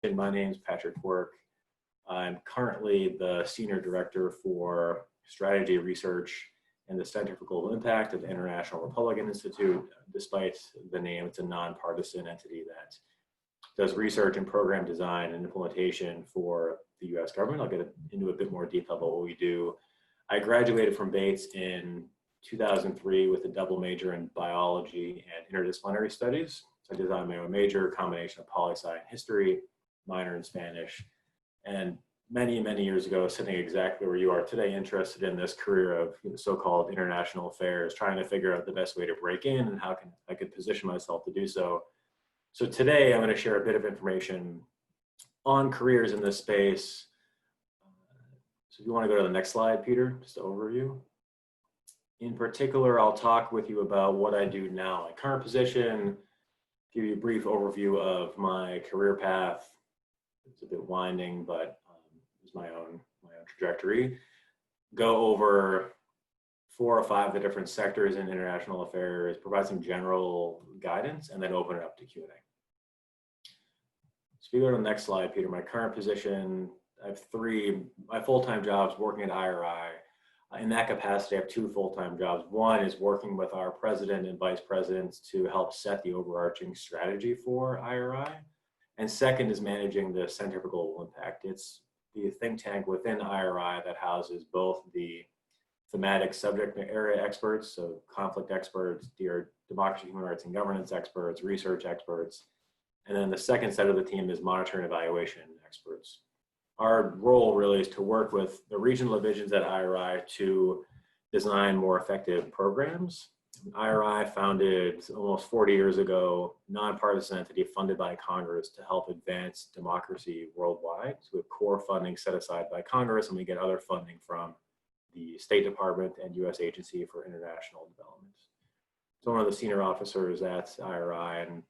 My name is Patrick Quirk. I'm currently the Senior Director for Strategy Research and the Center for Global Impact of the International Republican Institute. Despite the name, it's a non-partisan entity that does research and program design and implementation for the US government. I'll get into a bit more detail about what we do. I graduated from Bates in 2003 with a double major in biology and interdisciplinary studies. So I designed my own major, combination of poli-sci and history, minor in Spanish, and many years ago, sitting exactly where you are today, interested in this career of so-called international affairs, trying to figure out the best way to break in and how I could position myself to do so. So today I'm going to share a bit of information on careers in this space. So if you want to go to the next slide, Peter, just an overview. In particular, I'll talk with you about what I do now, my current position, give you a brief overview of my career path. It's a bit winding, but it's my own trajectory. Go over 4 or 5 of the different sectors in international affairs, provide some general guidance, and then open it up to Q&A. So if you go to the next slide, Peter, my current position, I have 3, my full-time jobs working at IRI. In that capacity, I have 2 full-time jobs. One is working with our president and vice presidents to help set the overarching strategy for IRI. And second is managing the Center for Global Impact. It's the think tank within IRI that houses both the thematic subject area experts, so conflict experts, democracy, human rights, and governance experts, research experts. And then the second set of the team is monitoring and evaluation experts. Our role really is to work with the regional divisions at IRI to design more effective programs. IRI founded almost 40 years ago, nonpartisan entity funded by Congress to help advance democracy worldwide. So we have core funding set aside by Congress, and we get other funding from the State Department and US Agency for International Development. So one of the senior officers at IRI, and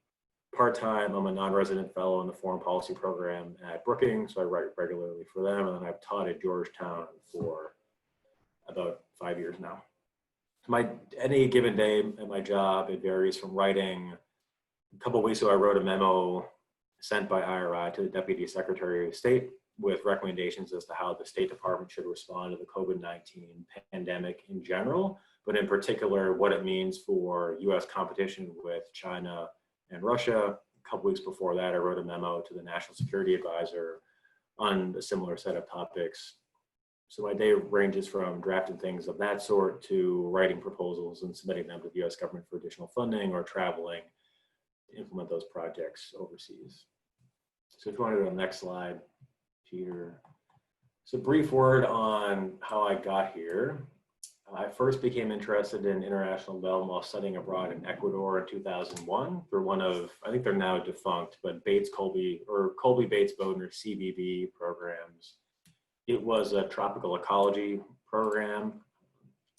part-time, I'm a non-resident fellow in the foreign policy program at Brookings, so I write regularly for them, and then I've taught at Georgetown for about 5 years now. Any given day at my job, it varies from writing. A couple of weeks ago, I wrote a memo sent by IRI to the Deputy Secretary of State with recommendations as to how the State Department should respond to the COVID-19 pandemic in general, but in particular, what it means for US competition with China and Russia. A couple weeks before that, I wrote a memo to the National Security Advisor on a similar set of topics. So my day ranges from drafting things of that sort to writing proposals and submitting them to the US government for additional funding or traveling to implement those projects overseas. So if you want to go to the next slide, Peter. So a brief word on how I got here. I first became interested in international development while studying abroad in Ecuador in 2001 for one of, I think they're now defunct, but Colby-Bates-Bodner CBB programs. It was a tropical ecology program.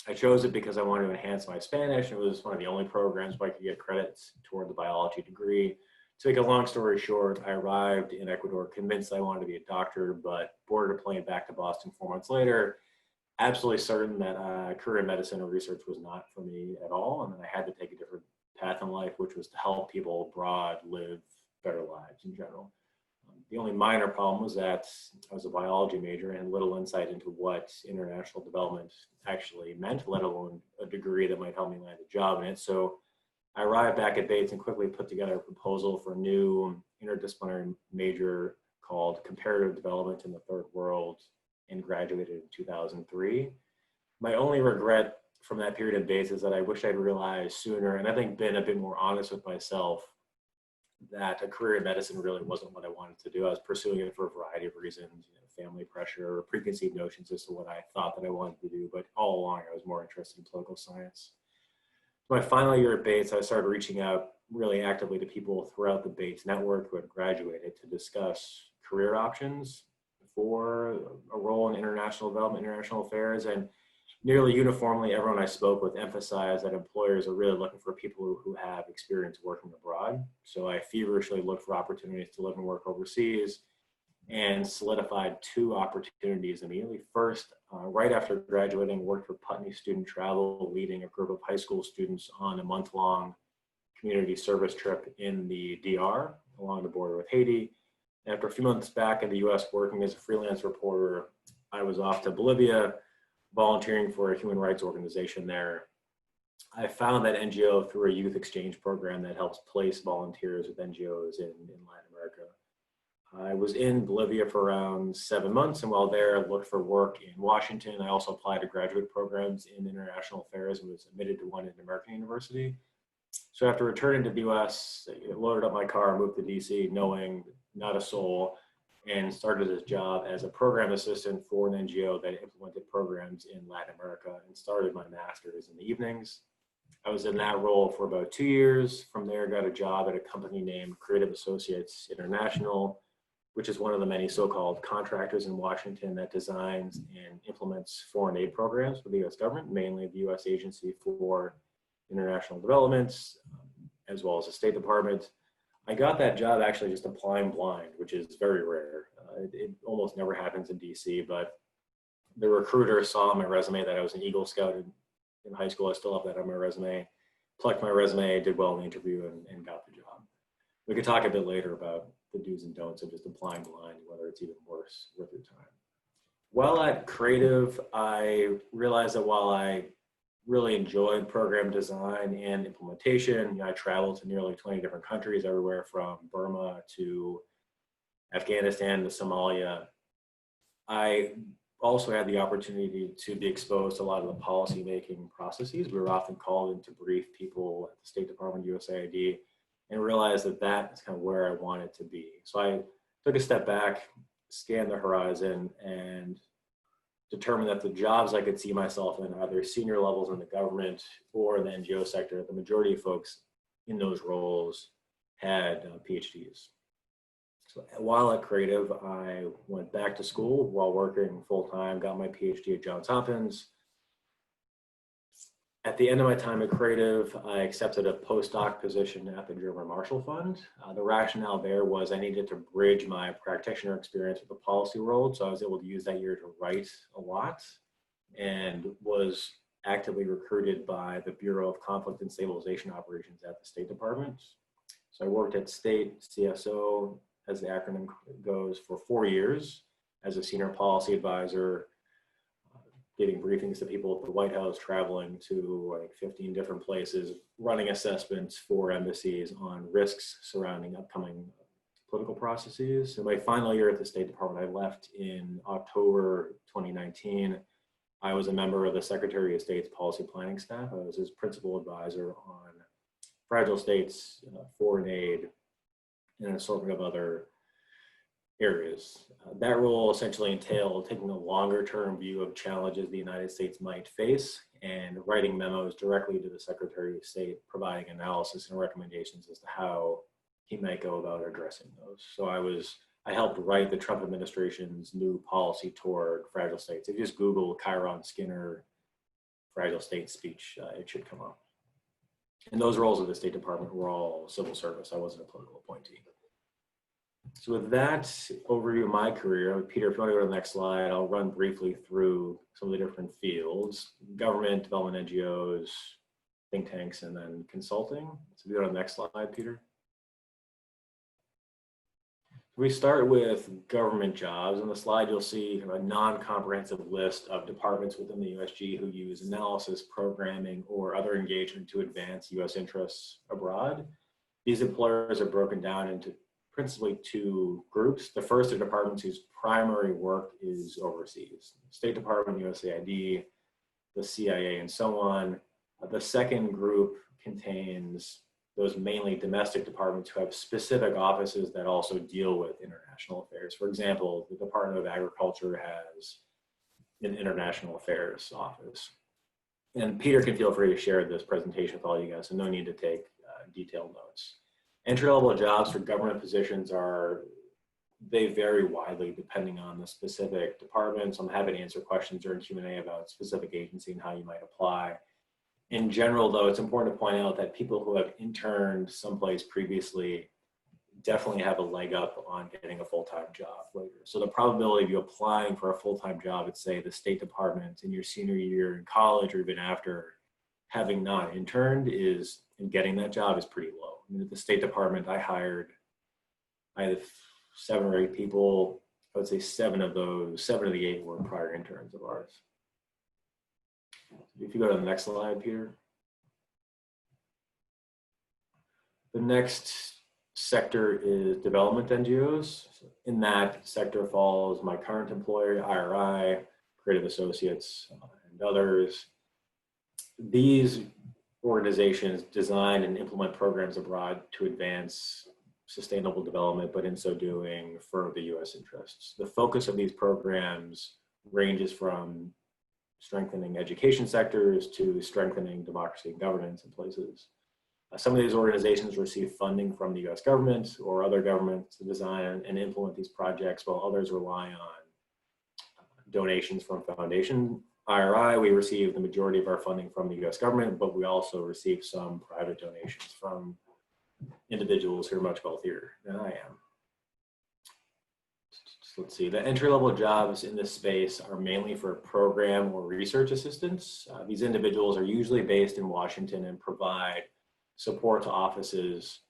I chose it because I wanted to enhance my Spanish. It was one of the only programs where I could get credits toward the biology degree. To make a long story short, I arrived in Ecuador convinced I wanted to be a doctor, but boarded a plane back to Boston 4 months later, absolutely certain that a career in medicine or research was not for me at all. And then I had to take a different path in life, which was to help people abroad live better lives in general. The only minor problem was that I was a biology major and little insight into what international development actually meant, let alone a degree that might help me land a job in it. So I arrived back at Bates and quickly put together a proposal for a new interdisciplinary major called Comparative Development in the Third World and graduated in 2003. My only regret from that period at Bates is that I wish I'd realized sooner, and I think been a bit more honest with myself, that a career in medicine really wasn't what I wanted to do. I was pursuing it for a variety of reasons, family pressure, preconceived notions as to what I thought that I wanted to do, but all along I was more interested in political science. My final year at Bates, I started reaching out really actively to people throughout the Bates network who had graduated to discuss career options for a role in international development, international affairs, and nearly uniformly, everyone I spoke with emphasized that employers are really looking for people who have experience working abroad. So I feverishly looked for opportunities to live and work overseas and solidified 2 opportunities immediately. First, right after graduating, worked for Putney Student Travel, leading a group of high school students on a month-long community service trip in the DR along the border with Haiti. After a few months back in the US working as a freelance reporter, I was off to Bolivia volunteering for a human rights organization there. I found that NGO through a youth exchange program that helps place volunteers with NGOs in Latin America. I was in Bolivia for around 7 months, and while there, I looked for work in Washington. I also applied to graduate programs in international affairs and was admitted to one at an American university. So after returning to the US, I loaded up my car, moved to DC, knowing not a soul, and started this job as a program assistant for an NGO that implemented programs in Latin America, and started my master's in the evenings. I was in that role for about 2 years. From there, got a job at a company named Creative Associates International, which is one of the many so-called contractors in Washington that designs and implements foreign aid programs for the US government, mainly the US Agency for International Development, as well as the State Department. I got that job actually just applying blind, which is very rare. It almost never happens in DC, but the recruiter saw on my resume that I was an Eagle Scout in high school. I still have that on my resume. Plucked my resume, did well in the interview, and got the job. We could talk a bit later about the do's and don'ts of just applying blind, whether it's even worth your time. While at Creative, I realized that while I really enjoyed program design and implementation, I traveled to nearly 20 different countries, everywhere from Burma to Afghanistan to Somalia. I also had the opportunity to be exposed to a lot of the policy-making processes. We were often called in to brief people at the State Department, USAID, and realized that that is kind of where I wanted to be. So I took a step back, scanned the horizon, and determined that the jobs I could see myself in, either senior levels in the government or the NGO sector, the majority of folks in those roles had PhDs. So while at Creative, I went back to school while working full-time, got my PhD at Johns Hopkins. At the end of my time at Creative, I accepted a postdoc position at the German Marshall Fund. The rationale there was I needed to bridge my practitioner experience with the policy world, so I was able to use that year to write a lot, and was actively recruited by the Bureau of Conflict and Stabilization Operations at the State Department. So I worked at State CSO, as the acronym goes, for 4 years as a senior policy advisor, giving briefings to people at the White House, traveling to like 15 different places, running assessments for embassies on risks surrounding upcoming political processes. In my final year at the State Department, I left in October 2019. I was a member of the Secretary of State's policy planning staff. I was his principal advisor on fragile states, foreign aid, and an assortment of other areas. That role essentially entailed taking a longer term view of challenges the United States might face and writing memos directly to the Secretary of State, providing analysis and recommendations as to how he might go about addressing those. So I helped write the Trump administration's new policy toward fragile states. If you just Google Chiron Skinner fragile state speech, it should come up. And those roles of the State Department were all civil service. I wasn't a political appointee. So with that overview of my career, Peter, if you want to go to the next slide, I'll run briefly through some of the different fields: government, development, NGOs, think tanks, and then consulting. So if you go to the next slide, Peter. We start with government jobs. On the slide, you'll see a non-comprehensive list of departments within the USG who use analysis, programming, or other engagement to advance US interests abroad. These employers are broken down into principally two groups. The first are departments whose primary work is overseas: State Department, USAID, the CIA, and so on. The second group contains those mainly domestic departments who have specific offices that also deal with international affairs. For example, the Department of Agriculture has an international affairs office. And Peter can feel free to share this presentation with all you guys, so no need to take detailed notes. Entry-level jobs for government positions they vary widely depending on the specific department. So I'm happy to answer questions during Q&A about specific agency and how you might apply. In general, though, it's important to point out that people who have interned someplace previously definitely have a leg up on getting a full-time job later. So the probability of you applying for a full-time job at, say, the State Department in your senior year in college or even after, having not interned, and getting that job is pretty low. I mean, at the State Department, I had 7 or 8 people. I would say 7 of the 8 were prior interns of ours. If you go to the next slide, Peter. The next sector is development NGOs. In that sector falls my current employer, IRI, Creative Associates, and others. These organizations design and implement programs abroad to advance sustainable development, but in so doing, further the U.S. interests. The focus of these programs ranges from strengthening education sectors to strengthening democracy and governance in places. Some of these organizations receive funding from the U.S. government or other governments to design and implement these projects, while others rely on donations from foundation. IRI, we receive the majority of our funding from the U.S. government, but we also receive some private donations from individuals who are much wealthier than I am. So let's see, the entry-level jobs in this space are mainly for program or research assistants. These individuals are usually based in Washington and provide support to offices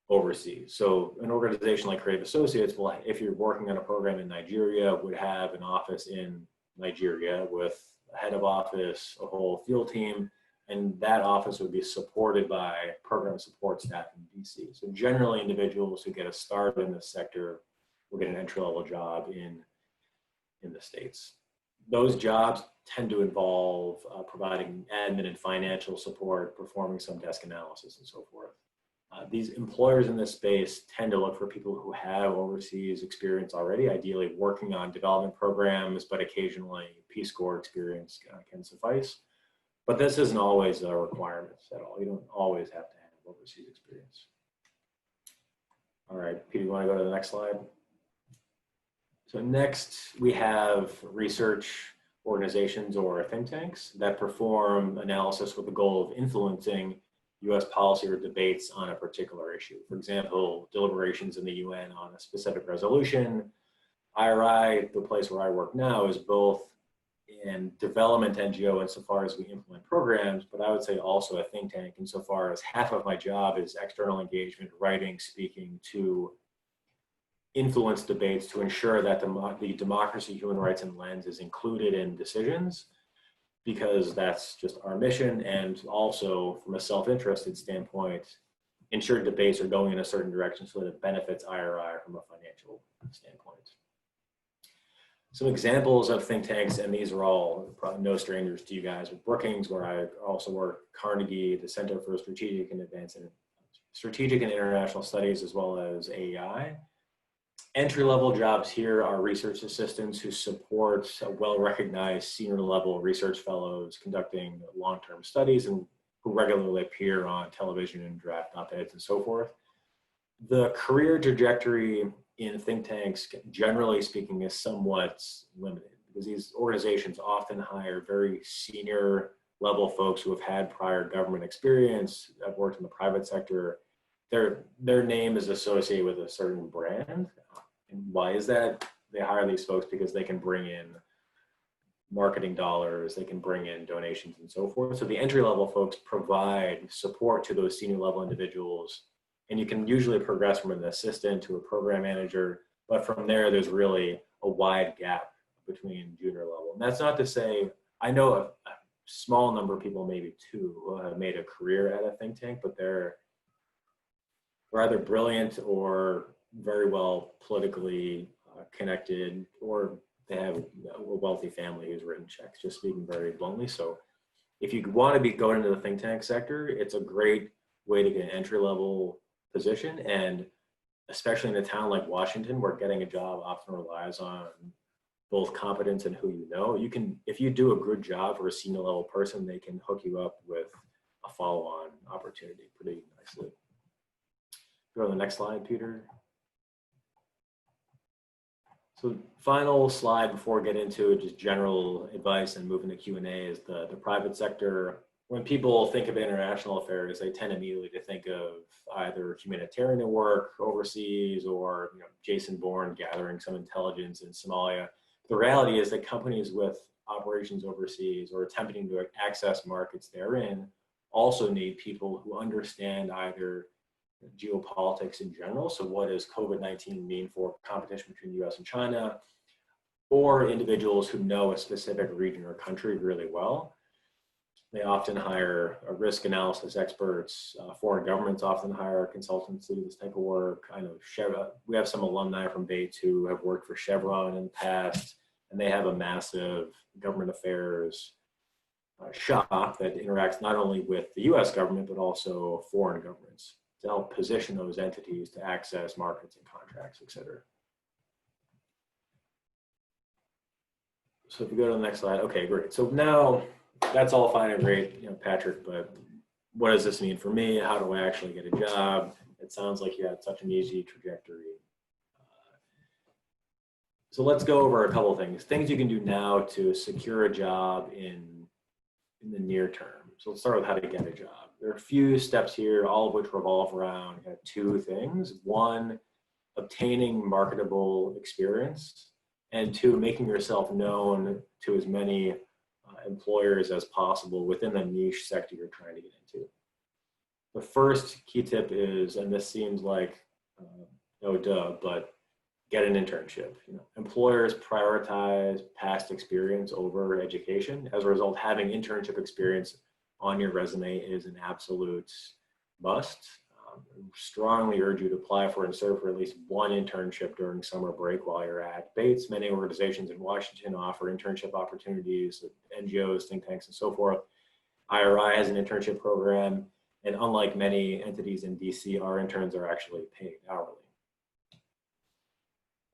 overseas. So an organization like Creative Associates will, if you're working on a program in Nigeria, would have an office in Nigeria with a head of office, a whole field team, and that office would be supported by program support staff in DC. So generally individuals who get a start in this sector will get an entry-level job in the States. Those jobs tend to involve providing admin and financial support, performing some desk analysis and so forth. These employers in this space tend to look for people who have overseas experience already, ideally working on development programs, but occasionally Peace Corps experience can suffice. But this isn't always a requirement at all. You don't always have to have overseas experience. All right, Peter, you want to go to the next slide? So next, we have research organizations or think tanks that perform analysis with the goal of influencing US policy or debates on a particular issue. For example, deliberations in the UN on a specific resolution. IRI, the place where I work now, is both in development NGO insofar as we implement programs, but I would say also a think tank insofar as half of my job is external engagement, writing, speaking to influence debates to ensure that the democracy, human rights, and lens is included in decisions, because that's just our mission. And also from a self-interested standpoint, ensure debates are going in a certain direction so that it benefits IRI from a financial standpoint. Some examples of think tanks, and these are all probably no strangers to you guys, with Brookings, where I also work, Carnegie, the Center for Strategic and International Studies, as well as AEI. Entry-level jobs here are research assistants who support well-recognized senior-level research fellows conducting long-term studies and who regularly appear on television and draft op-eds and so forth. The career trajectory in think tanks, generally speaking, is somewhat limited because these organizations often hire very senior-level folks who have had prior government experience, have worked in the private sector. Their name is associated with a certain brand. And why is that? They hire these folks because they can bring in marketing dollars, they can bring in donations and so forth. So the entry-level folks provide support to those senior-level individuals, and you can usually progress from an assistant to a program manager, but from there, there's really a wide gap between junior level. And that's not to say, I know a small number of people, maybe 2, who have made a career at a think tank, but they're either brilliant or very well politically connected, or they have a wealthy family who's written checks, just speaking very bluntly. So if you want to be going into the think tank sector, it's a great way to get an entry-level position. And especially in a town like Washington, where getting a job often relies on both competence and who you know, you can, if you do a good job for a senior level person, they can hook you up with a follow-on opportunity pretty nicely. Go to the next slide, Peter. So final slide before we get into just general advice and move into Q&A is the private sector. When people think of international affairs, they tend immediately to think of either humanitarian work overseas or Jason Bourne gathering some intelligence in Somalia. The reality is that companies with operations overseas or attempting to access markets therein also need people who understand either geopolitics in general. So what does COVID-19 mean for competition between the US and China? Or individuals who know a specific region or country really well. They often hire risk analysis experts. Foreign governments often hire consultants to do this type of work. I know Chevron, we have some alumni from Bates who have worked for Chevron in the past, and they have a massive government affairs shop that interacts not only with the US government, but also foreign governments to help position those entities to access markets and contracts, et cetera. So if we go to the next slide, okay, great. So now that's all fine and great, you know, Patrick, but what does this mean for me? How do I actually get a job? It sounds like you had such an easy trajectory. So let's go over a couple of things you can do now to secure a job in the near term. So let's start with how to get a job. There are a few steps here, all of which revolve around two things. One, obtaining marketable experience, and two, making yourself known to as many employers as possible within the niche sector you're trying to get into. The first key tip is, and this seems like no duh, but get an internship. You know, employers prioritize past experience over education. As a result, having internship experience on your resume is an absolute must. I strongly urge you to apply for and serve for at least one internship during summer break while you're at Bates. Many organizations in Washington offer internship opportunities, NGOs, think tanks, and so forth. IRI has an internship program, and unlike many entities in DC, our interns are actually paid hourly.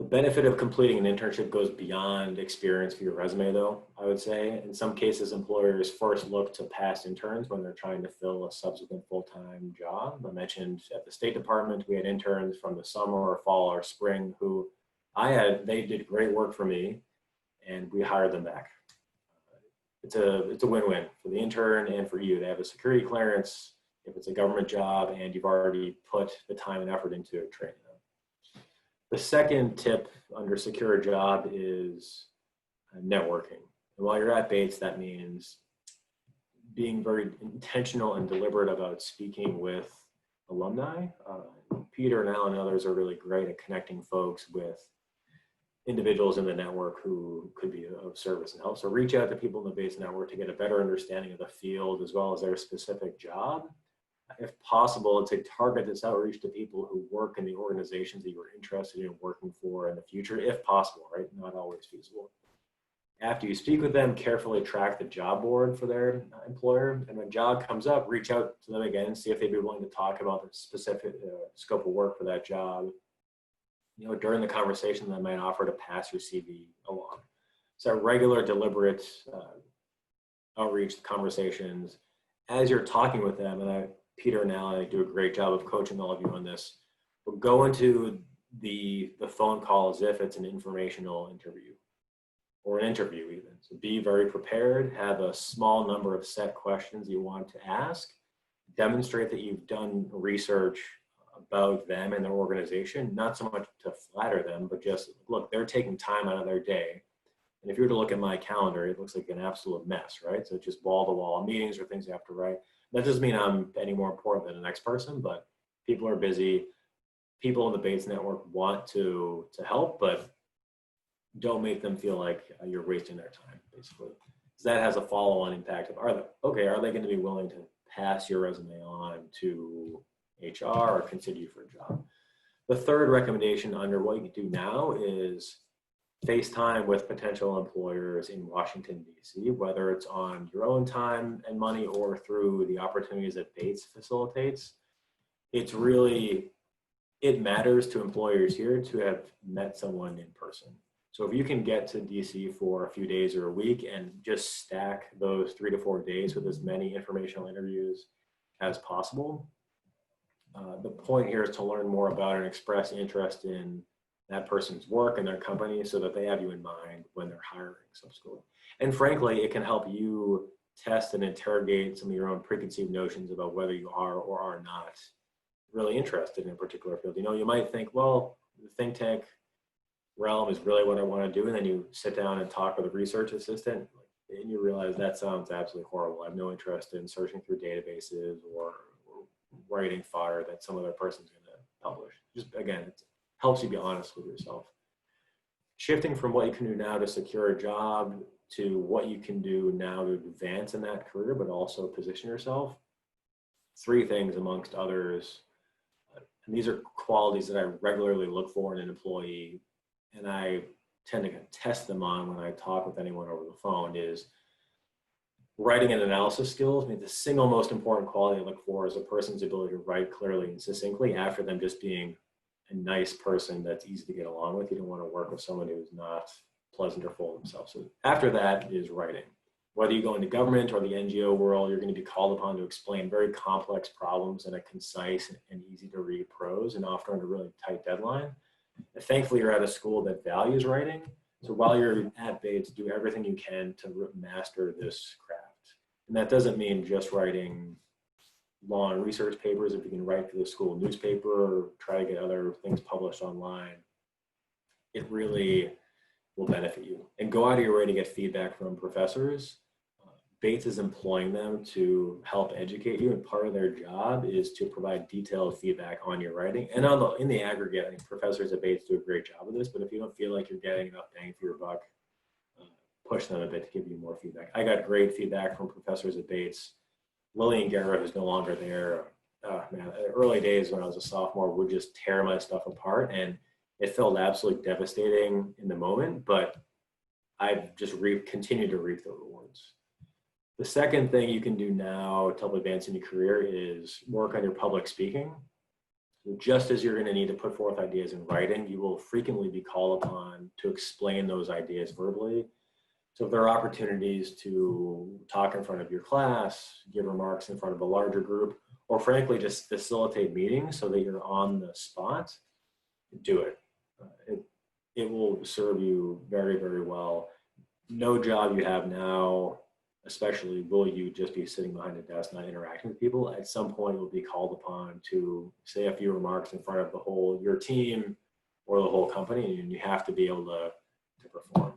The benefit of completing an internship goes beyond experience for your resume, though, I would say. In some cases, employers first look to past interns when they're trying to fill a subsequent full-time job. I mentioned at the State Department, we had interns from the summer or fall or spring who they did great work for me, and we hired them back. It's a win-win for the intern and for you. They have a security clearance if it's a government job, and you've already put the time and effort into training them. The second tip under secure a job is networking. And while you're at Bates, that means being very intentional and deliberate about speaking with alumni. Peter and Alan and others are really great at connecting folks with individuals in the network who could be of service and help. So reach out to people in the Bates network to get a better understanding of the field as well as their specific job. If possible, to target this outreach to people who work in the organizations that you're interested in working for in the future, if possible, right? Not always feasible. After you speak with them, carefully track the job board for their employer. And when a job comes up, reach out to them again, see if they'd be willing to talk about the specific scope of work for that job. You know, during the conversation, they might offer to pass your CV along. So regular, deliberate outreach conversations as you're talking with them, and Peter and Alan do a great job of coaching all of you on this. But go into the phone call as if it's an informational interview or an interview even. So be very prepared, have a small number of set questions you want to ask, demonstrate that you've done research about them and their organization, not so much to flatter them, but just, look, they're taking time out of their day. And if you were to look at my calendar, it looks like an absolute mess, right? So it's just wall-to-wall meetings or things you have to write. That doesn't mean I'm any more important than the next person, but people are busy. People in the Bates network want to help, but don't make them feel like you're wasting their time, basically. Because that has a follow-on impact of, are they going to be willing to pass your resume on to HR or consider you for a job? The third recommendation under what you can do now is FaceTime with potential employers in Washington, D.C., whether it's on your own time and money or through the opportunities that Bates facilitates. It matters to employers here to have met someone in person. So if you can get to DC for a few days or a week and just stack those 3 to 4 days with as many informational interviews as possible, the point here is to learn more about and express interest in that person's work and their company so that they have you in mind when they're hiring subsequently. And frankly, it can help you test and interrogate some of your own preconceived notions about whether you are or are not really interested in a particular field. You know, you might think, well, the think tank realm is really what I want to do. And then you sit down and talk with a research assistant and you realize that sounds absolutely horrible. I have no interest in searching through databases or writing fodder that some other person's going to publish. Just again, it helps you be honest with yourself. Shifting from what you can do now to secure a job to what you can do now to advance in that career, but also position yourself. 3 things amongst others, and these are qualities that I regularly look for in an employee, and I tend to test them on when I talk with anyone over the phone, is writing and analysis skills. I mean, the single most important quality I look for is a person's ability to write clearly and succinctly after them just being a nice person that's easy to get along with. You don't want to work with someone who's not pleasant or full of themselves. So after that is writing. Whether you go into government or the NGO world, you're going to be called upon to explain very complex problems in a concise and easy to read prose, and often on a really tight deadline. And thankfully, you're at a school that values writing. So while you're at Bates, do everything you can to master this craft. And that doesn't mean just writing long research papers. If you can write for the school newspaper or try to get other things published online, it really will benefit you. And go out of your way to get feedback from professors. Bates is employing them to help educate you, and part of their job is to provide detailed feedback on your writing. And in the aggregate, I think professors at Bates do a great job of this, but if you don't feel like you're getting enough bang for your buck, push them a bit to give you more feedback. I got great feedback from professors at Bates. Lillian Garrett, who's no longer there, man, the early days when I was a sophomore, would just tear my stuff apart, and it felt absolutely devastating in the moment, but I've just continued to reap the rewards. The second thing you can do now to help advance in your career is work on your public speaking. Just as you're going to need to put forth ideas in writing, you will frequently be called upon to explain those ideas verbally. So if there are opportunities to talk in front of your class, give remarks in front of a larger group, or frankly, just facilitate meetings so that you're on the spot, do it. It will serve you very, very well. No job you have now, especially, will you just be sitting behind a desk not interacting with people. At some point you'll be called upon to say a few remarks in front of your team or the whole company, and you have to be able to perform.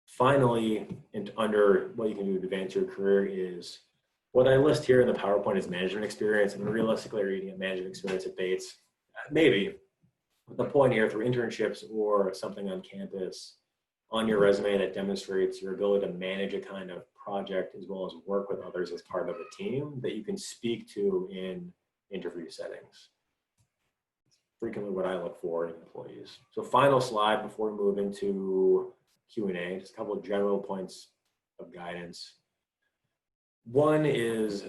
Finally, and under what you can do to advance your career is what I list here in the PowerPoint is management experience, and realistically reading a management experience at Bates, maybe. But the point here, through internships or something on campus, on your resume that demonstrates your ability to manage a kind of project as well as work with others as part of a team that you can speak to in interview settings. It's frequently what I look for in employees. So final slide before we move into Q&A, just a couple of general points of guidance. One is,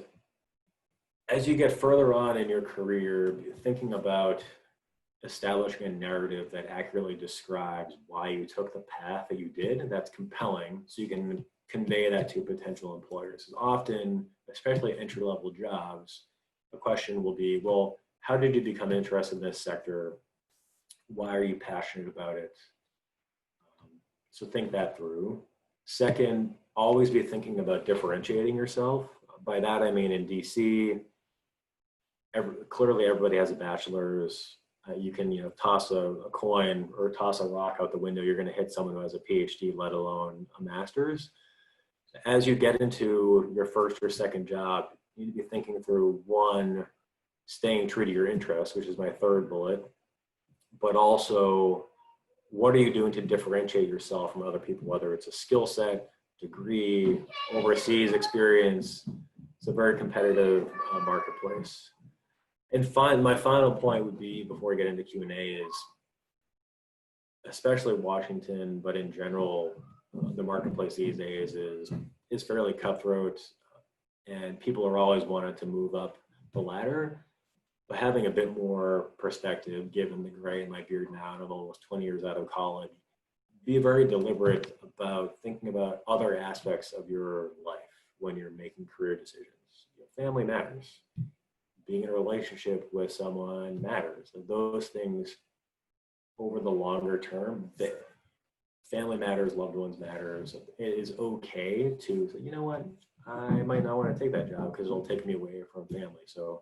as you get further on in your career, thinking about establishing a narrative that accurately describes why you took the path that you did, that's compelling, so you can convey that to potential employers. And often, especially entry-level jobs, the question will be, well, how did you become interested in this sector? Why are you passionate about it? So think that through. Second, always be thinking about differentiating yourself. By that, I mean in DC, clearly everybody has a bachelor's. You can toss a coin or toss a rock out the window, you're going to hit someone who has a Ph.D., let alone a master's. As you get into your first or second job, you need to be thinking through, one, staying true to your interests, which is my third bullet, but also what are you doing to differentiate yourself from other people, whether it's a skill set, degree, overseas experience. It's a very competitive marketplace. And my final point would be, before we get into Q&A, is especially Washington, but in general, the marketplace these days is fairly cutthroat, and people are always wanting to move up the ladder. But having a bit more perspective, given the gray in my beard now and I'm almost 20 years out of college, be very deliberate about thinking about other aspects of your life when you're making career decisions. Family matters. Being in a relationship with someone matters. And those things over the longer term, family matters, loved ones matters. It is okay to say, you know what, I might not want to take that job because it'll take me away from family. So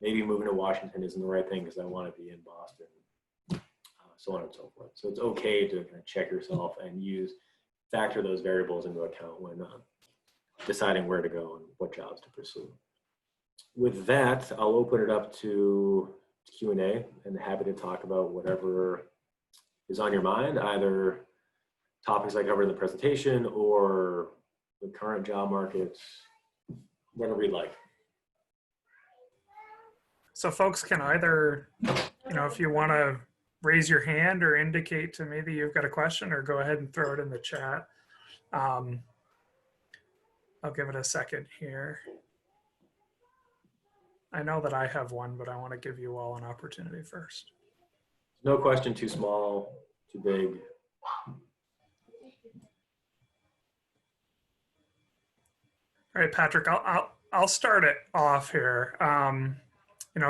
maybe moving to Washington isn't the right thing because I want to be in Boston, so on and so forth. So it's okay to kind of check yourself and factor those variables into account when deciding where to go and what jobs to pursue. with that, I'll open it up to Q&A and happy to talk about whatever is on your mind, either topics I covered in the presentation or the current job market, whatever you'd like. So folks can either, if you want to raise your hand or indicate to me that you've got a question, or go ahead and throw it in the chat. I'll give it a second here. I know that I have one, but I want to give you all an opportunity first. No question too small, too big. All right, Patrick, I'll start it off here.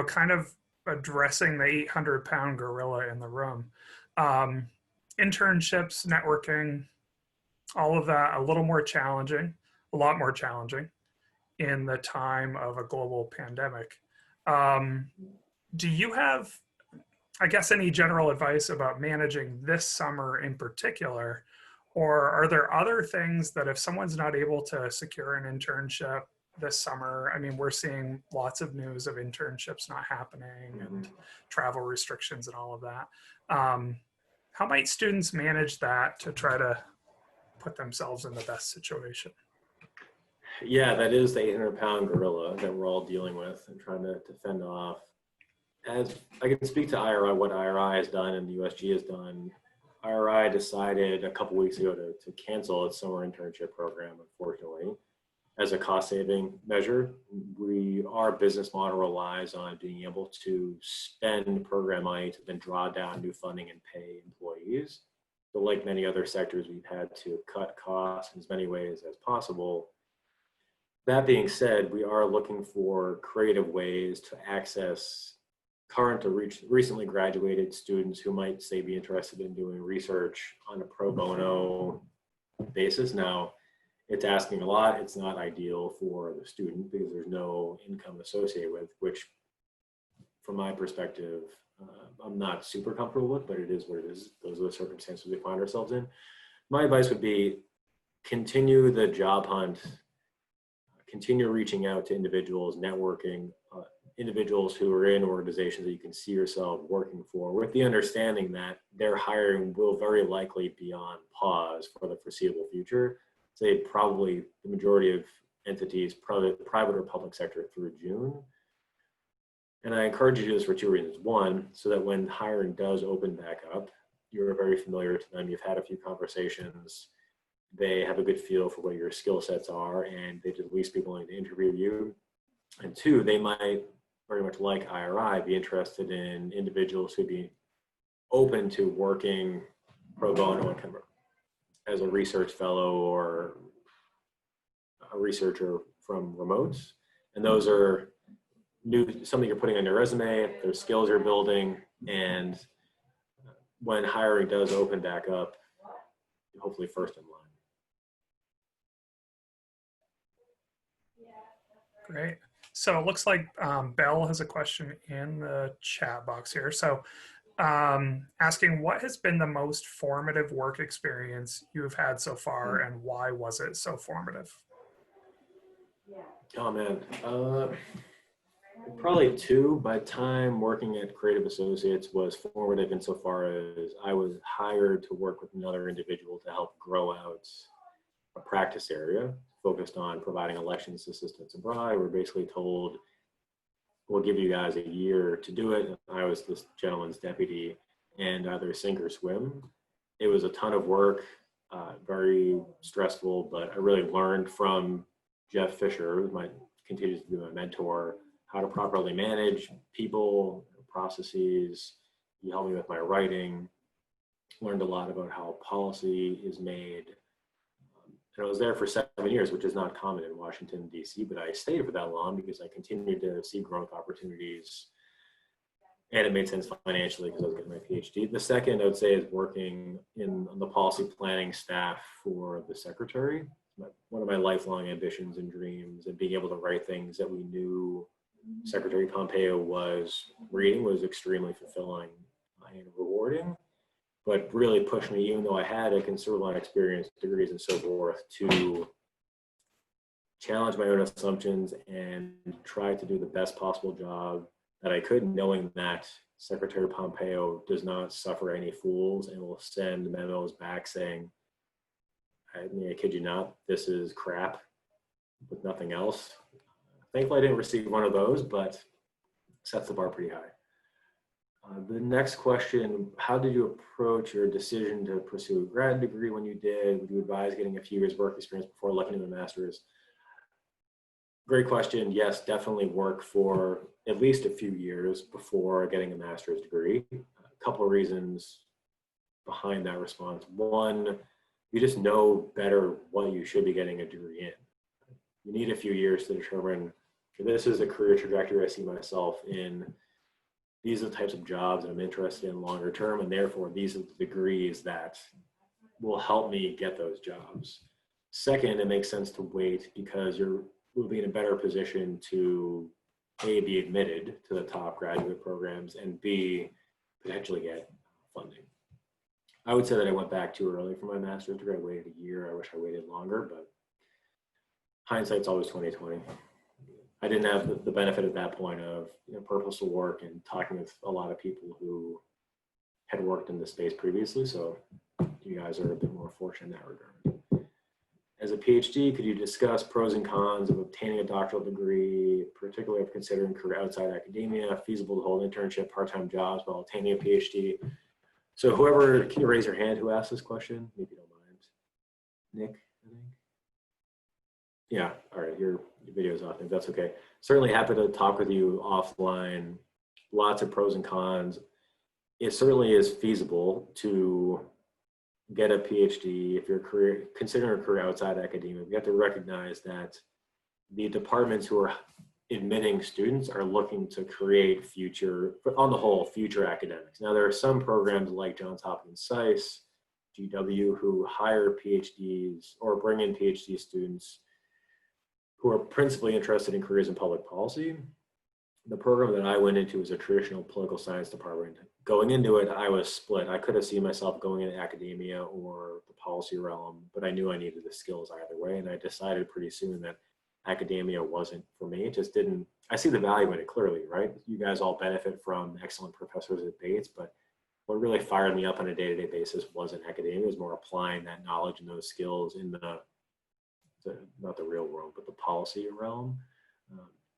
Kind of addressing the 800-pound gorilla in the room. Internships, networking, all of that, a lot more challenging in the time of a global pandemic. Do you have, I guess, any general advice about managing this summer in particular? Or are there other things that if someone's not able to secure an internship this summer, I mean, we're seeing lots of news of internships not happening and travel restrictions and all of that. How might students manage that to try to put themselves in the best situation? Yeah, that is the 800-pound gorilla that we're all dealing with and trying to fend off. As I can speak to IRI, what IRI has done and the USG has done. IRI decided a couple weeks ago to cancel its summer internship program, unfortunately, as a cost-saving measure. Our business model relies on being able to spend program money to then draw down new funding and pay employees. But like many other sectors, we've had to cut costs in as many ways as possible. That being said, we are looking for creative ways to access current or recently graduated students who might, say, be interested in doing research on a pro bono basis. Now, it's asking a lot. It's not ideal for the student because there's no income associated with, which from my perspective, I'm not super comfortable with, but it is what it is. Those are the circumstances we find ourselves in. My advice would be continue the job hunt, continue reaching out to individuals, networking, individuals who are in organizations that you can see yourself working for, with the understanding that their hiring will very likely be on pause for the foreseeable future. Say probably the majority of entities, private or public sector, through June. And I encourage you to do this for two reasons. One, so that when hiring does open back up, you're very familiar to them, you've had a few conversations, they have a good feel for what your skill sets are, and they'd at least be willing to interview you. And two, they might, very much like IRI, be interested in individuals who'd be open to working pro bono as a research fellow or a researcher from remote. And those are something you're putting on your resume, there's skills you're building, and when hiring does open back up, hopefully first in line. Great. So it looks like Belle has a question in the chat box here. So asking, what has been the most formative work experience you've had so far, and why was it so formative? Oh man, probably two. My time working at Creative Associates was formative insofar as I was hired to work with another individual to help grow out a practice area focused on providing elections assistance abroad. We're basically told, we'll give you guys a year to do it. I was this gentleman's deputy, and either sink or swim. It was a ton of work, very stressful, but I really learned from Jeff Fisher, who continues to be my mentor, how to properly manage people, processes. He helped me with my writing, learned a lot about how policy is made. And I was there for 7 years, which is not common in Washington, D.C., but I stayed for that long because I continued to see growth opportunities, and it made sense financially because I was getting my Ph.D. The second, I would say, is working on the policy planning staff for the secretary. One of my lifelong ambitions and dreams, and being able to write things that we knew Secretary Pompeo was reading, was extremely fulfilling and rewarding, but really pushed me, even though I had a considerable amount of experience, degrees and so forth, to challenge my own assumptions and try to do the best possible job that I could, knowing that Secretary Pompeo does not suffer any fools and will send memos back saying, I mean, I kid you not, this is crap with nothing else. Thankfully, I didn't receive one of those, but sets the bar pretty high. The next question, how did you approach your decision to pursue a grad degree when you did? Would you advise getting a few years work experience before looking into a master's? Great question. Yes, definitely work for at least a few years before getting a master's degree. A couple of reasons behind that response. One, you just know better what you should be getting a degree in. You need a few years to determine, this is a career trajectory I see myself in. These are the types of jobs that I'm interested in longer term, and therefore these are the degrees that will help me get those jobs. Second, it makes sense to wait because you'll be in a better position to A, be admitted to the top graduate programs, and B, potentially get funding. I would say that I went back too early for my master's degree. I waited a year. I wish I waited longer, but hindsight's always 20/20. I didn't have the benefit at that point of purposeful work and talking with a lot of people who had worked in this space previously. So you guys are a bit more fortunate in that regard. As a PhD, could you discuss pros and cons of obtaining a doctoral degree, particularly if considering career outside academia, feasible to hold internship, part-time jobs while obtaining a PhD? So whoever, can you raise your hand who asked this question? Maybe you don't mind. Nick, I think. Yeah, all right, your video's off, if that's okay. Certainly happy to talk with you offline. Lots of pros and cons. It certainly is feasible to get a PhD if you're considering a career outside academia. You have to recognize that the departments who are admitting students are looking to create future, on the whole, future academics. Now, there are some programs like Johns Hopkins SAIS, GW, who hire PhDs or bring in PhD students who are principally interested in careers in public policy. The program that I went into was a traditional political science department. Going into it, I was split. I could have seen myself going into academia or the policy realm, but I knew I needed the skills either way. And I decided pretty soon that academia wasn't for me. It just didn't, I see the value in it clearly, right? You guys all benefit from excellent professors at Bates, but what really fired me up on a day-to-day basis wasn't academia. It was more applying that knowledge and those skills in not the real world, but the policy realm.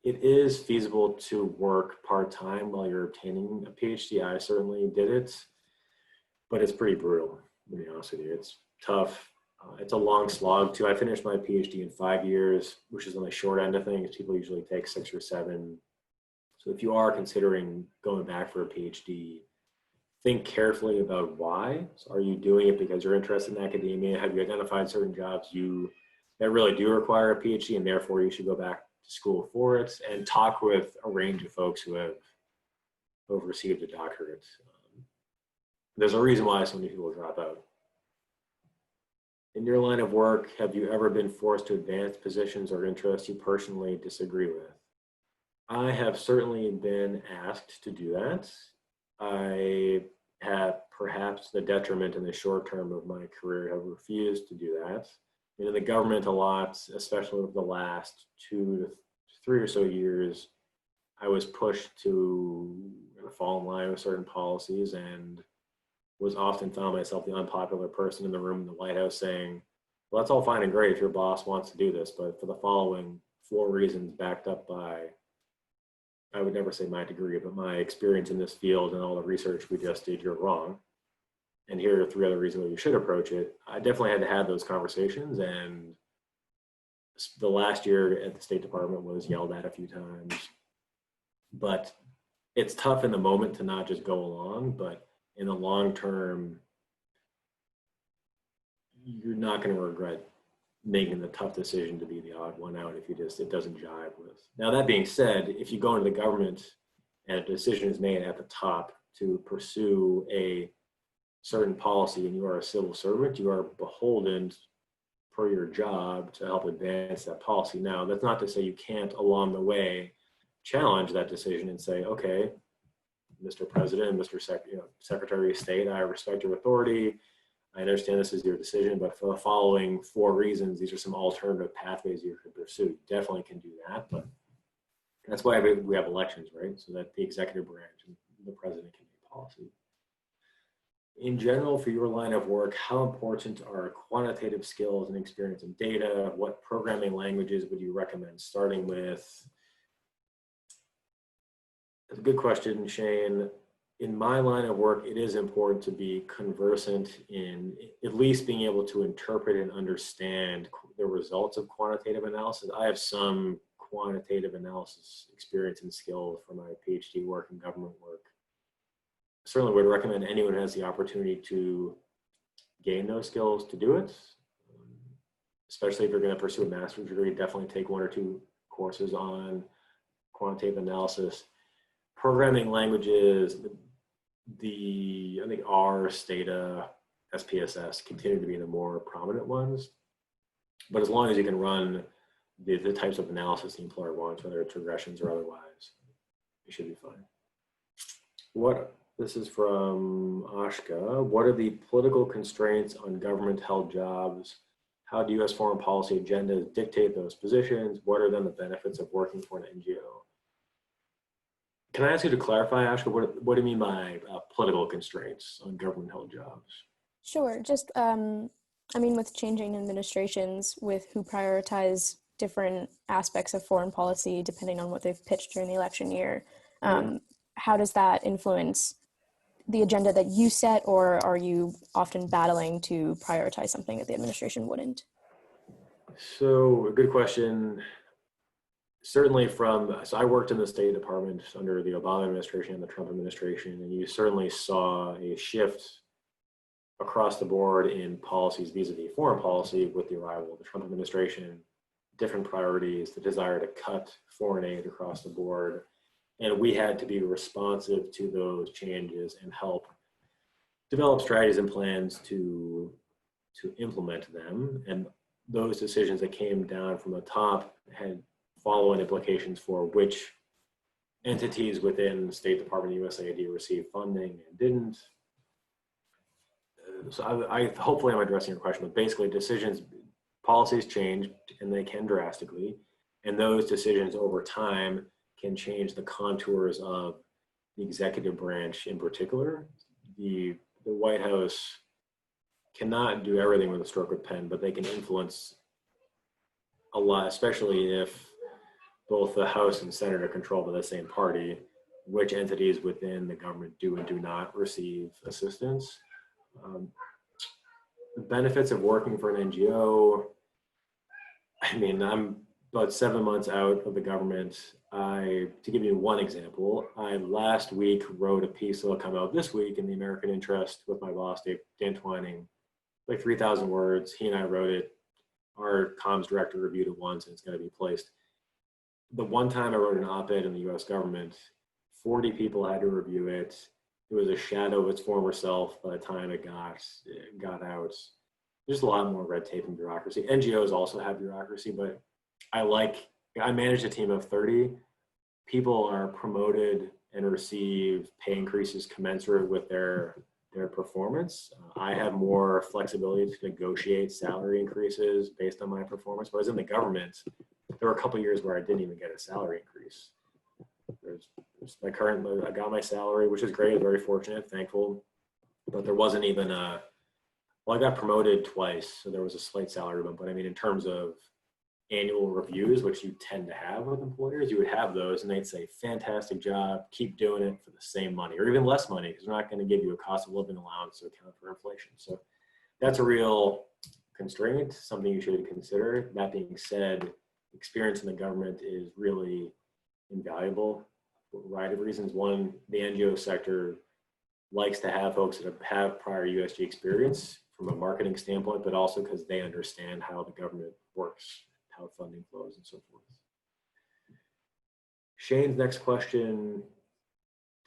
It is feasible to work part-time while you're obtaining a PhD. I certainly did it, but it's pretty brutal, to be honest with you. It's tough. It's a long slog too. I finished my PhD in 5 years, which is on the short end of things. People usually take 6 or 7. So if you are considering going back for a PhD, think carefully about why. So are you doing it because you're interested in academia? Have you identified certain jobs that really do require a PhD and therefore you should go back to school for it? And talk with a range of folks who have received a doctorate. There's a reason why so many people drop out. In your line of work, have you ever been forced to advance positions or interests you personally disagree with? I have certainly been asked to do that. I have, perhaps the detriment in the short term of my career, have refused to do that. In the government a lot, especially over the last 2 to 3 or so years, I was pushed to fall in line with certain policies and was often found myself the unpopular person in the room in the White House saying, well, that's all fine and great if your boss wants to do this, but for the following 4 reasons backed up by, I would never say my degree, but my experience in this field and all the research we just did, you're wrong. And here are 3 other reasons why you should approach it. I definitely had to have those conversations, and the last year at the State Department was yelled at a few times. But it's tough in the moment to not just go along, but in the long term, you're not going to regret making the tough decision to be the odd one out if it doesn't jive with. Now, that being said, if you go into the government and a decision is made at the top to pursue a certain policy and you are a civil servant, you are beholden per your job to help advance that policy. Now, that's not to say you can't along the way challenge that decision and say, okay, Mr. President, Mr. Secretary of State, I respect your authority. I understand this is your decision, but for the following 4 reasons, these are some alternative pathways you could pursue. You definitely can do that, but that's why we have elections, right? So that the executive branch and the president can make policy. In general, for your line of work, how important are quantitative skills and experience in data? What programming languages would you recommend starting with? That's a good question, Shane. In my line of work, it is important to be conversant in at least being able to interpret and understand the results of quantitative analysis. I have some quantitative analysis experience and skill from my PhD work and government work. Certainly would recommend anyone who has the opportunity to gain those skills to do it, especially if you're going to pursue a master's degree. Definitely take 1 or 2 courses on quantitative analysis. Programming languages, I think R, Stata, SPSS continue to be the more prominent ones. But as long as you can run the types of analysis the employer wants, whether it's regressions or otherwise, you should be fine. This is from Ashka. What are the political constraints on government-held jobs? How do U.S. foreign policy agendas dictate those positions? What are then the benefits of working for an NGO? Can I ask you to clarify, Ashka, what do you mean by political constraints on government-held jobs? Sure. Just, I mean, with changing administrations, with who prioritize different aspects of foreign policy, depending on what they've pitched during the election year, how does that influence the agenda that you set, or are you often battling to prioritize something that the administration wouldn't? So, a good question. Certainly so I worked in the State Department under the Obama administration and the Trump administration, and you certainly saw a shift across the board in policies vis-a-vis foreign policy with the arrival of the Trump administration, different priorities, the desire to cut foreign aid across the board. And we had to be responsive to those changes and help develop strategies and plans to implement them. And those decisions that came down from the top had follow-on implications for which entities within the State Department, USAID received funding and didn't. So I hopefully I'm addressing your question, but basically policies change and they can drastically, and those decisions over time can change the contours of the executive branch in particular. The White House cannot do everything with a stroke of pen, but they can influence a lot, especially if both the House and Senate are controlled by the same party, which entities within the government do and do not receive assistance. The benefits of working for an NGO, I mean, I'm about 7 months out of the government. To give you one example, I last week wrote a piece that will come out this week in the American Interest with my boss, Dan Twining, like 3,000 words. He and I wrote it. Our comms director reviewed it once and it's going to be placed. The one time I wrote an op-ed in the US government, 40 people had to review it. It was a shadow of its former self by the time it got out. There's a lot more red tape and bureaucracy. NGOs also have bureaucracy, but I manage a team of 30. People are promoted and receive pay increases commensurate with their performance. I have more flexibility to negotiate salary increases based on my performance. Whereas in the government, there were a couple of years where I didn't even get a salary increase. I got my salary, which is great, very fortunate, thankful, but there wasn't even I got promoted twice, so there was a slight salary bump, but I mean, in terms of annual reviews, which you tend to have with employers, you would have those and they'd say, fantastic job, keep doing it for the same money or even less money because they're not going to give you a cost of living allowance to account for inflation. So that's a real constraint, something you should consider. That being said, experience in the government is really invaluable for a variety of reasons. One, the NGO sector likes to have folks that have prior USG experience from a marketing standpoint, but also because they understand how the government works, how funding flows and so forth. Shane's next question,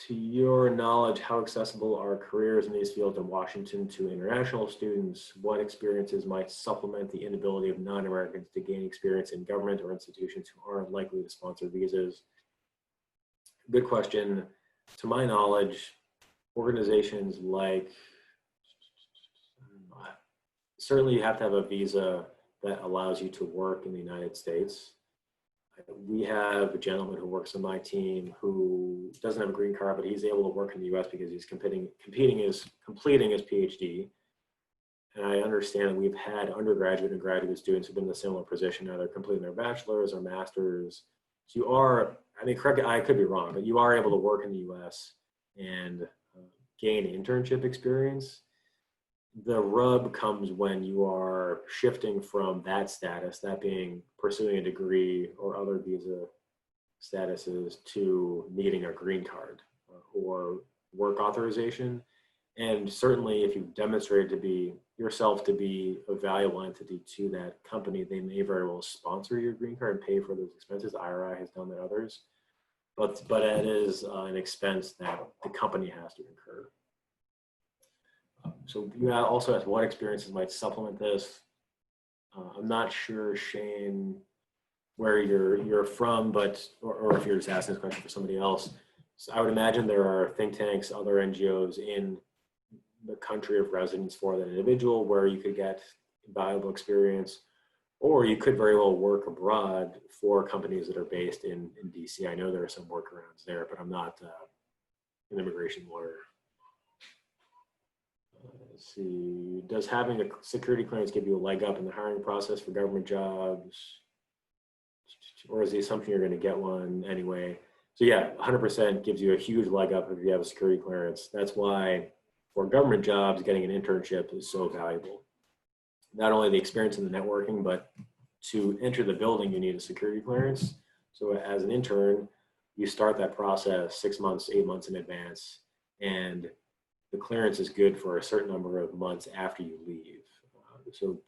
to your knowledge, how accessible are careers in these fields in Washington to international students? What experiences might supplement the inability of non-Americans to gain experience in government or institutions who aren't likely to sponsor visas? Good question. To my knowledge, organizations like certainly you have to have a visa that allows you to work in the United States. We have a gentleman who works on my team who doesn't have a green card, but he's able to work in the US because he's completing his Ph.D. And I understand that we've had undergraduate and graduate students who've been in a similar position. Now they're completing their bachelor's or master's. So you are, I mean, correct, I could be wrong, but you are able to work in the US and gain internship experience. The rub comes when you are shifting from that status, that being pursuing a degree or other visa statuses, to needing a green card or work authorization. And certainly if you've demonstrated to be yourself to be a valuable entity to that company, they may very well sponsor your green card and pay for those expenses. IRI has done that, others. But it is an expense that the company has to incur. So you also asked what experiences might supplement this. I'm not sure, Shane, where you're from, but or if you're just asking this question for somebody else. So I would imagine there are think tanks, other NGOs in the country of residence for that individual where you could get valuable experience, or you could very well work abroad for companies that are based in DC. I know there are some workarounds there, but I'm not an immigration lawyer. Let's see, does having a security clearance give you a leg up in the hiring process for government jobs? Or is the assumption you're going to get one anyway? So yeah, 100% gives you a huge leg up if you have a security clearance. That's why for government jobs, getting an internship is so valuable. Not only the experience in the networking, but to enter the building, you need a security clearance. So as an intern, you start that process 6 months, 8 months in advance, and the clearance is good for a certain number of months after you leave. So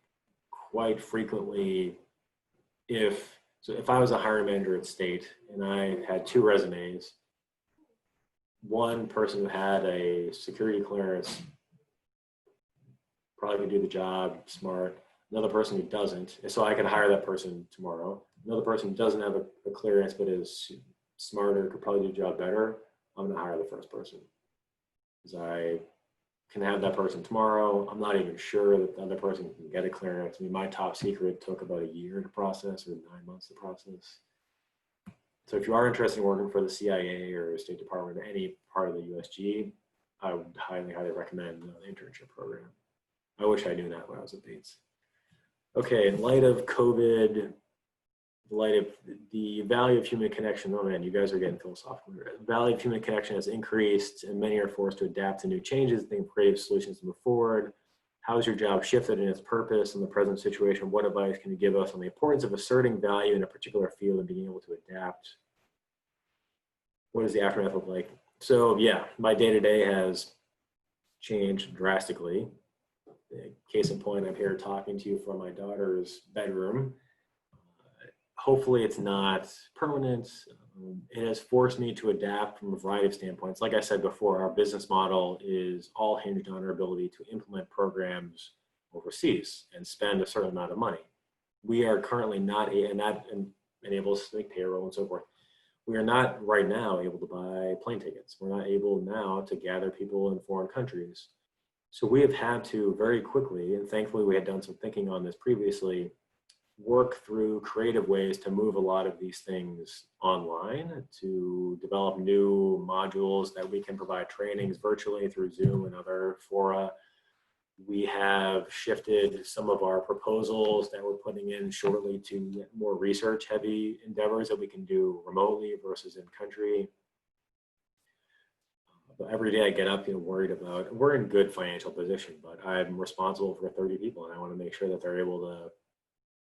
quite frequently, if I was a hiring manager at State and I had 2 resumes, one person who had a security clearance probably could do the job, smart. Another person who doesn't, so I could hire that person tomorrow. Another person who doesn't have a clearance but is smarter, could probably do the job better. I'm gonna hire the first person, because I can have that person tomorrow. I'm not even sure that the other person can get a clearance. I mean, my top secret took about a year to process, or 9 months to process. So if you are interested in working for the CIA or the State Department or any part of the USG, I would highly, highly recommend the internship program. I wish I knew that when I was at Bates. Okay, in light of COVID, in light of the value of human connection, oh man, you guys are getting philosophical. The value of human connection has increased and many are forced to adapt to new changes and think of creative solutions to move forward. How has your job shifted in its purpose in the present situation? What advice can you give us on the importance of asserting value in a particular field and being able to adapt? What does the aftermath look like? So yeah, my day-to-day has changed drastically. Case in point, I'm here talking to you from my daughter's bedroom. Hopefully it's not permanent. It has forced me to adapt from a variety of standpoints. Like I said before, our business model is all hinged on our ability to implement programs overseas and spend a certain amount of money. We are currently not, and able to make payroll and so forth. We are not right now able to buy plane tickets. We're not able now to gather people in foreign countries. So we have had to very quickly, and thankfully we had done some thinking on this previously, work through creative ways to move a lot of these things online, to develop new modules that we can provide trainings virtually through Zoom and other fora. We have shifted some of our proposals that we're putting in shortly to more research heavy endeavors that we can do remotely versus in country. But every day I get up, worried about, we're in good financial position, but I'm responsible for 30 people and I want to make sure that they're able to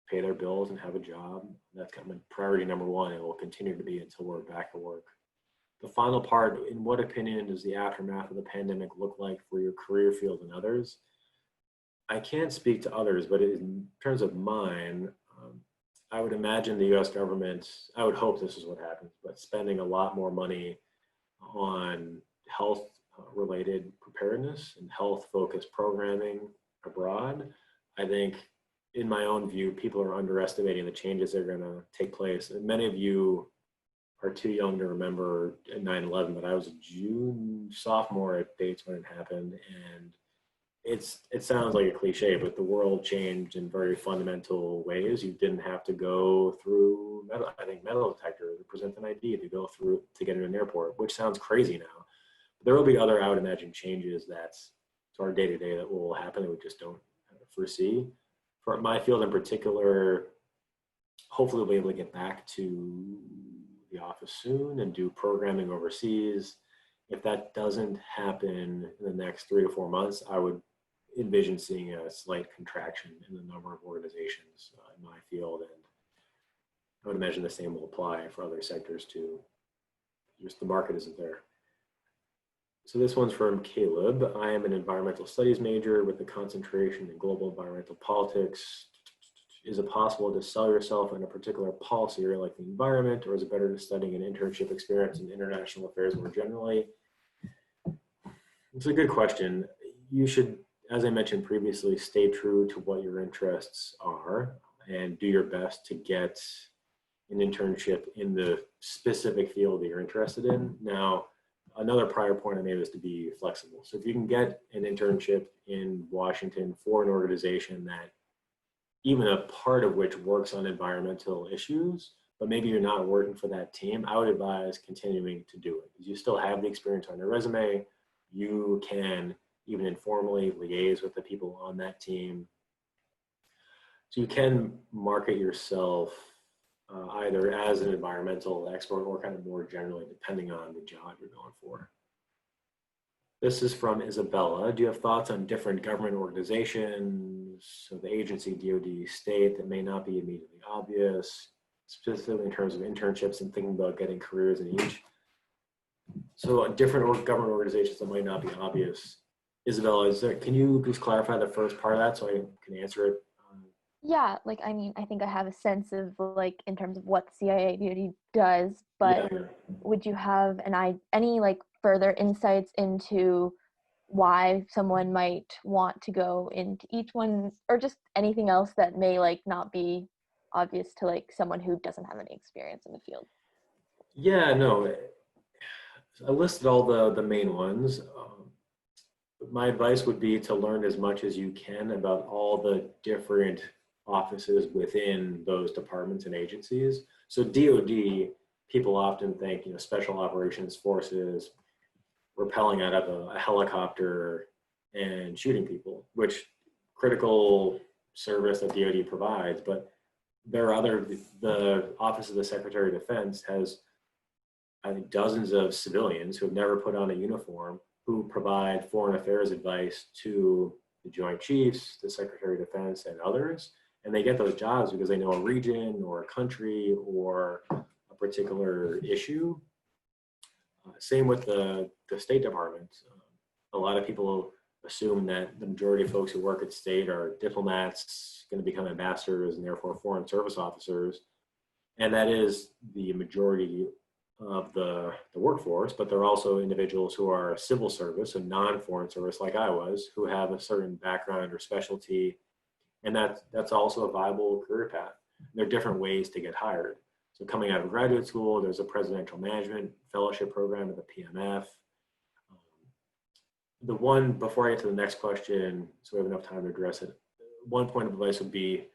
pay their bills and have a job. That's kind of priority number one, and will continue to be until we're back at work. The final part, in what opinion does the aftermath of the pandemic look like for your career field and others? I can't speak to others, but in terms of mine, I would imagine the US government, I would hope this is what happens, but spending a lot more money on health related preparedness and health focused programming abroad. I think in my own view, people are underestimating the changes that are going to take place. And many of you are too young to remember 9/11, but I was a June sophomore at Bates when it happened. And it sounds like a cliche, but the world changed in very fundamental ways. You didn't have to go through metal detector to present an ID to go through to get in an airport, which sounds crazy now. But there will be other, I would imagine, changes that's to our day-to-day that will happen that we just don't foresee. For my field in particular, hopefully we'll be able to get back to the office soon and do programming overseas. If that doesn't happen in the next 3 to 4 months, I would envision seeing a slight contraction in the number of organizations in my field. And I would imagine the same will apply for other sectors too. Just the market isn't there. So this one's from Caleb. I am an environmental studies major with a concentration in global environmental politics. Is it possible to sell yourself in a particular policy area like the environment, or is it better to studying an internship experience in international affairs more generally? It's a good question. You should, as I mentioned previously, stay true to what your interests are and do your best to get an internship in the specific field that you're interested in. Now, another prior point I made is to be flexible. So if you can get an internship in Washington for an organization that even a part of which works on environmental issues, but maybe you're not working for that team, I would advise continuing to do it. Because you still have the experience on your resume. You can even informally liaise with the people on that team. So you can market yourself either as an environmental expert or kind of more generally, depending on the job you're going for. This is from Isabella. Do you have thoughts on different government organizations, so the agency, DoD, state, that may not be immediately obvious, specifically in terms of internships and thinking about getting careers in each? So different government organizations that might not be obvious. Isabella, can you just clarify the first part of that so I can answer it? Yeah, like, I mean, I think I have a sense of, like, in terms of what CIA DoD does, but Yeah. would you have any like further insights into why someone might want to go into each one, or just anything else that may like not be obvious to like someone who doesn't have any experience in the field? Yeah, no, I listed all the main ones. My advice would be to learn as much as you can about all the different offices within those departments and agencies. So DoD, people often think, special operations forces, rappelling out of a helicopter and shooting people, which critical service that DoD provides. But there are the Office of the Secretary of Defense has, I think, dozens of civilians who have never put on a uniform who provide foreign affairs advice to the Joint Chiefs, the Secretary of Defense, and others. And they get those jobs because they know a region or a country or a particular issue. Same with the State Department. A lot of people assume that the majority of folks who work at state are diplomats, going to become ambassadors, and therefore foreign service officers. And that is the majority of the workforce, but there are also individuals who are civil service and non-foreign service, like I was, who have a certain background or specialty, and that's also a viable career path. There are different ways to get hired. So coming out of graduate school, there's a presidential management fellowship program at the PMF. The one, before I get to the next question, so we have enough time to address it, one point of advice would be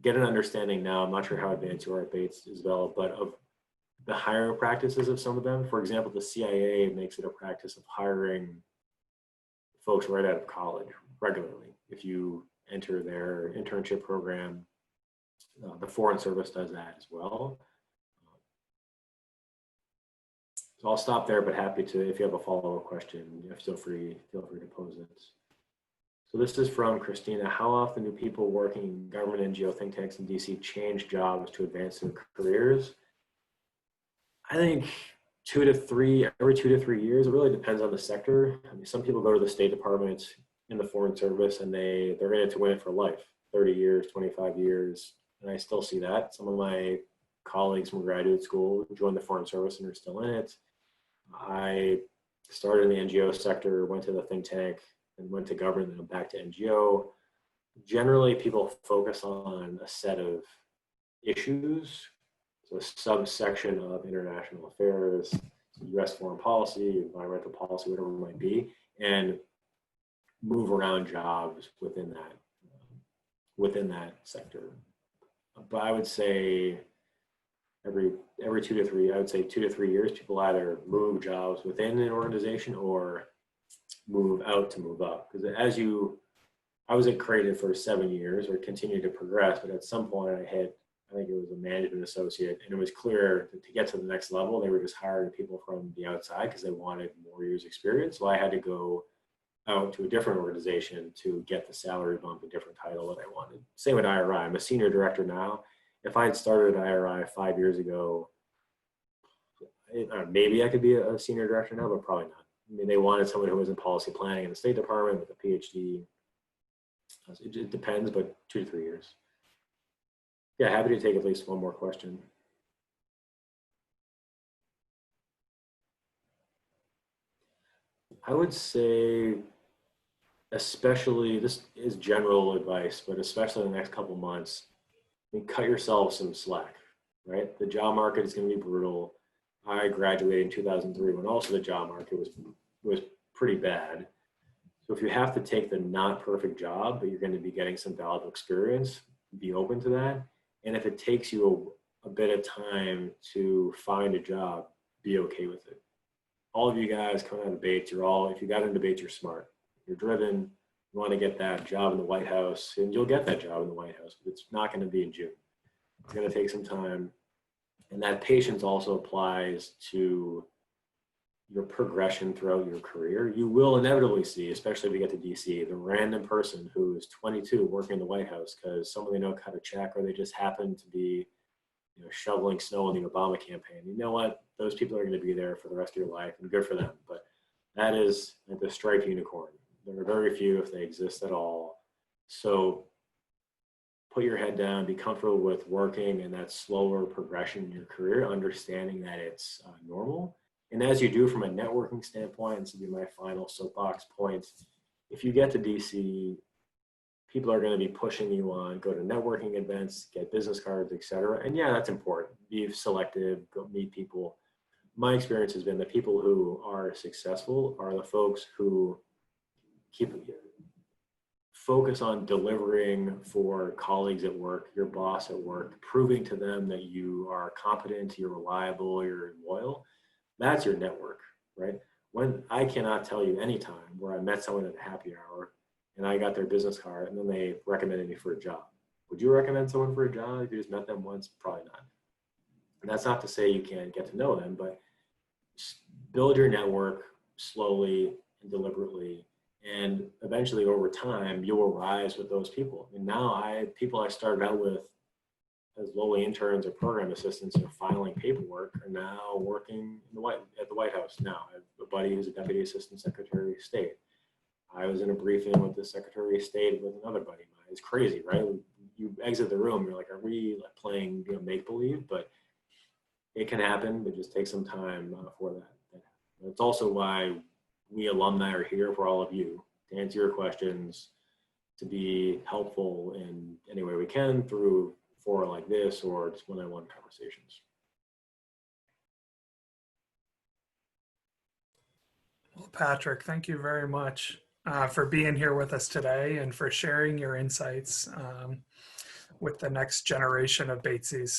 get an understanding now, I'm not sure how advanced you are at Bates, Isabella, but of the hiring practices of some of them. For example, the CIA makes it a practice of hiring folks right out of college regularly. If you enter their internship program, the Foreign Service does that as well. So I'll stop there, but happy to, if you have a follow-up question, feel free to pose it. So this is from Christina. How often do people working in government NGO think tanks in DC change jobs to advance their careers? I think every 2 to 3 years. It really depends on the sector. I mean, some people go to the State Department in the Foreign Service and they're in it to win it for life, 30 years, 25 years. And I still see that. Some of my colleagues from graduate school joined the Foreign Service and are still in it. I started in the NGO sector, went to the think tank, and went to government, and back to NGO. Generally, people focus on a set of issues, so a subsection of international affairs, US foreign policy, environmental policy, whatever it might be. And move around jobs within that sector. But I would say every 2 to 3, I would say 2 to 3 years, people either move jobs within an organization or move out to move up. Because I was at Creative for 7 years, or continued to progress, but at some point I think it was a management associate, and it was clear that to get to the next level, they were just hiring people from the outside because they wanted more years experience. So I had to go out to a different organization to get the salary bump, a different title that I wanted. Same with IRI. I'm a senior director now. If I had started at IRI 5 years ago, maybe I could be a senior director now, but probably not. I mean, they wanted someone who was in policy planning in the State Department with a Ph.D. It depends, but 2 to 3 years. Yeah, happy to take at least one more question. I would say, especially, this is general advice, but especially in the next couple months, I mean, cut yourself some slack, right? The job market is going to be brutal. I graduated in 2003 when also the job market was pretty bad. So if you have to take the not perfect job, but you're going to be getting some valuable experience, be open to that. And if it takes you a bit of time to find a job, be okay with it. All of you guys coming out of debates, if you got in debates, you're smart. You're driven, you want to get that job in the White House, and you'll get that job in the White House, but it's not going to be in June. It's going to take some time. And that patience also applies to your progression throughout your career. You will inevitably see, especially if you get to DC, the random person who is 22 working in the White House because someone they know cut a check, or they just happen to be shoveling snow in the Obama campaign. You know what? Those people are going to be there for the rest of your life, and good for them. But that is like the striped unicorn. There are very few, if they exist at all. So put your head down, be comfortable with working in that slower progression in your career, understanding that it's normal. And as you do from a networking standpoint, and this will be my final soapbox point, if you get to DC, people are going to be pushing you on, go to networking events, get business cards, etc. And yeah, that's important. Be selective, go meet people. My experience has been the people who are successful are the folks who focus on delivering for colleagues at work, your boss at work, proving to them that you are competent, you're reliable, you're loyal. That's your network, right? When I cannot tell you any time where I met someone at a happy hour and I got their business card and then they recommended me for a job. Would you recommend someone for a job if you just met them once? Probably not. And that's not to say you can't get to know them, but build your network slowly and deliberately. And eventually over time, you'll rise with those people. And now people I started out with as lowly interns or program assistants or filing paperwork are now working at the White House now. I have a buddy who's a deputy assistant secretary of state. I was in a briefing with the secretary of state with another buddy of mine. It's crazy, right? You exit the room, you're like, are we playing make-believe? But it can happen, but just take some time for that. It's also why we alumni are here for all of you to answer your questions, to be helpful in any way we can through fora like this or just one-on-one conversations. Well, Patrick, thank you very much for being here with us today and for sharing your insights with the next generation of Batesies.